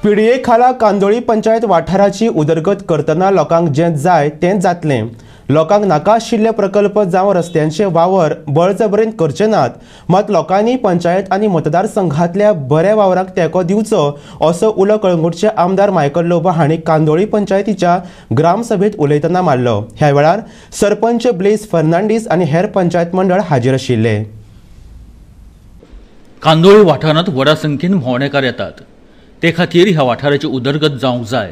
PDA खाला कांदोळी पंचायत वाठाराची उदरगत करतना लोकांक जे जाय तें जातले। लोकांक नाका आशिल्ले प्रकल्प जावं रस्त्यांचे वावर बळजबरीन करचे नात, मात लोकांनी पंचायत आनी मतदारसंघातल्या बऱ्या वावराक तेंको दिवचो असो उलो कळंगूटचे आमदार मायकल लोबो हांणी कांदोळी पंचायतीच्या ग्रामसभेत उलयतना मारलो। ह्या वेळार सरपंच ब्लेस फर्नांडीस आनी हेर पंचायत मंडळ हाजीर आशिल्ले। कांदोळी वाठारांत व्हडा संख्येन भोंवडेकार येतात, ते खातीर ह्या वाठाराची उदरगत जावंक जाय।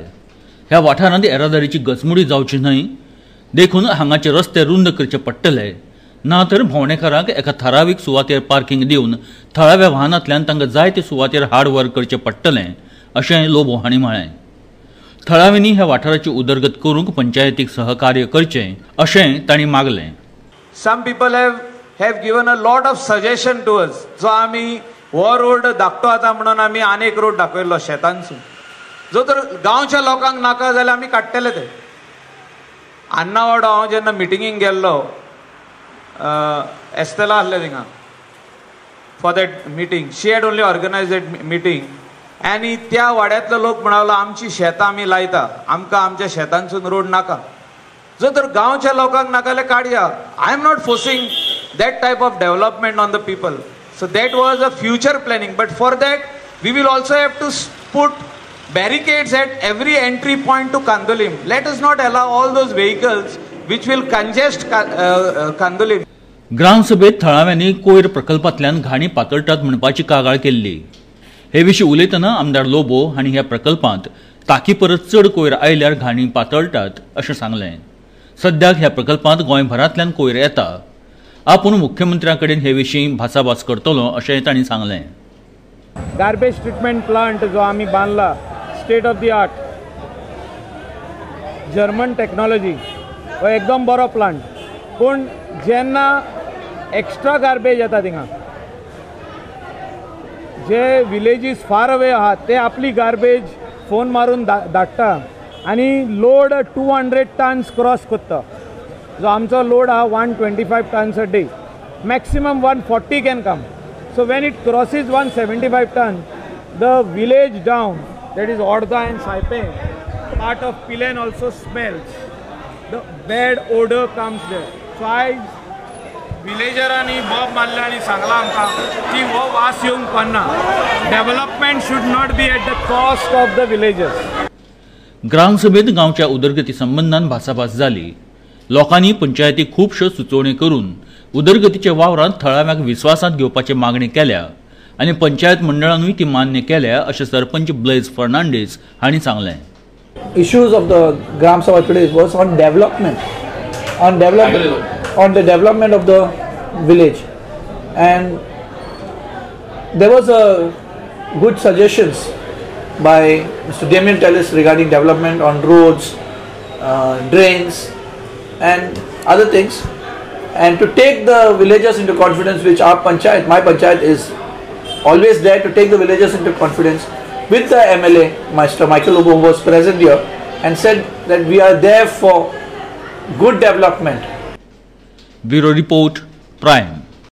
ह्या वाठारांत येरादारीची गचमुडी जावची न्हय, देखून हांगाचे रस्ते रुंद करचे पडटले, ना तर भोंवडेकारांक एका थारावीक सुवातेर पार्किंग दिवन थळाव्या वाहनांतल्यान तांकां जाय ते सुवातेर हाड व्हर करचें पडटलें, अशें लोबो हांणी म्हळें। थळाव्यांनी ह्या वाठाराची उदरगत करूंक पंचायतीक सहकार्य करचें अशें तांणी मागलें। Some people have given a lot of suggestion to us. जो आमी हो रोड धाकटो आता म्हणून आमी आनेक रोड दाखयल्लो शेतांसून, जो तर गांवच्या लोकांक नाका जाल्यार आमी काडटले ते। अन्नावाडो हांव जेन्ना मिटिंगेक गेल्लो, एस्तेला आहले थिंगा for that meeting, she had only organise that meeting आनी त्या वाड्यातलो लोक म्हणालो आमची शेतां आमी लायता, आमकां आमच्या शेतांसून रोड नाका। जो तर गांवच्या लोकांक नाका जाल्यार काडया। I am not forcing that type of development on the people. So that was a future planning, but for that we will also have to put barricades at every entry point to Kandolim. Let us not allow all those vehicles which will congest Kandolim. ग्रामसभेत थळाव्यांनी कोयर प्रकल्पांतल्यान घाणी पातळटात म्हणपाची कागाळ केल्ली। हे विशीं उलयतना आमदार लोबो हांणी ह्या प्रकल्पांत ताकी परस चड कोयर आयल्यार घाणी पातळटात अशें सांगलें। सद्याक ह्या प्रकल्पांत गोंयभरांतल्यान कोयर येता, आपूण मुख्यमंत्र्यांकडेन हे विशीं भासाभास करतलो अशें तांणी सांगलें। गार्बेज ट्रीटमेंट प्लांट जो आमी बांदला, state of the art German technology, हो एकदम बरो प्लांट। पूण जेन्ना एक्स्ट्रा गार्बेज येता थिंगा, जे विलेजीस फार अवे आहात ते आपली गार्बेज फोन मारून धाडटा आनी लोड 200 टन्स क्रॉस करता। जो आमचो लोड हा 125 tons a day, maximum 140 can come. So when it crosses 175 tons, the village down, that is Ordha and Saipe, part of Pilen also smells. The bad odor comes there. So I villagerani bob mallani sangla amka ki wo vas येवंक पडना। Development should not be at the cost of the villagers. ग्रामसभेत गांवच्या उदरगती संबंधान भासाभास जाली। लोकांनी पंचायतीक खूबश्यो सुचोवणी करून उदरगतीच्या वावरांत थळाव्यांक विश्वासांत घेवपाची मागणी केल्या आनी पंचायत मंडळानूय ती मान्य केल्या अशें सरपंच ब्लेस फर्नांडीस हांणी सांगलें। Issues of the Gram Sabha today was on development, on the development of the village, and there was a good suggestions by Mr. Damien Tellis regarding development on roads, drains and other things, and to take the villagers into confidence, which our panchayat, my panchayat, is always there to take the villagers into confidence, with the MLA, Mr. Michael Lobo, who was present here and said that we are there for good development. Bureau Report, Prime.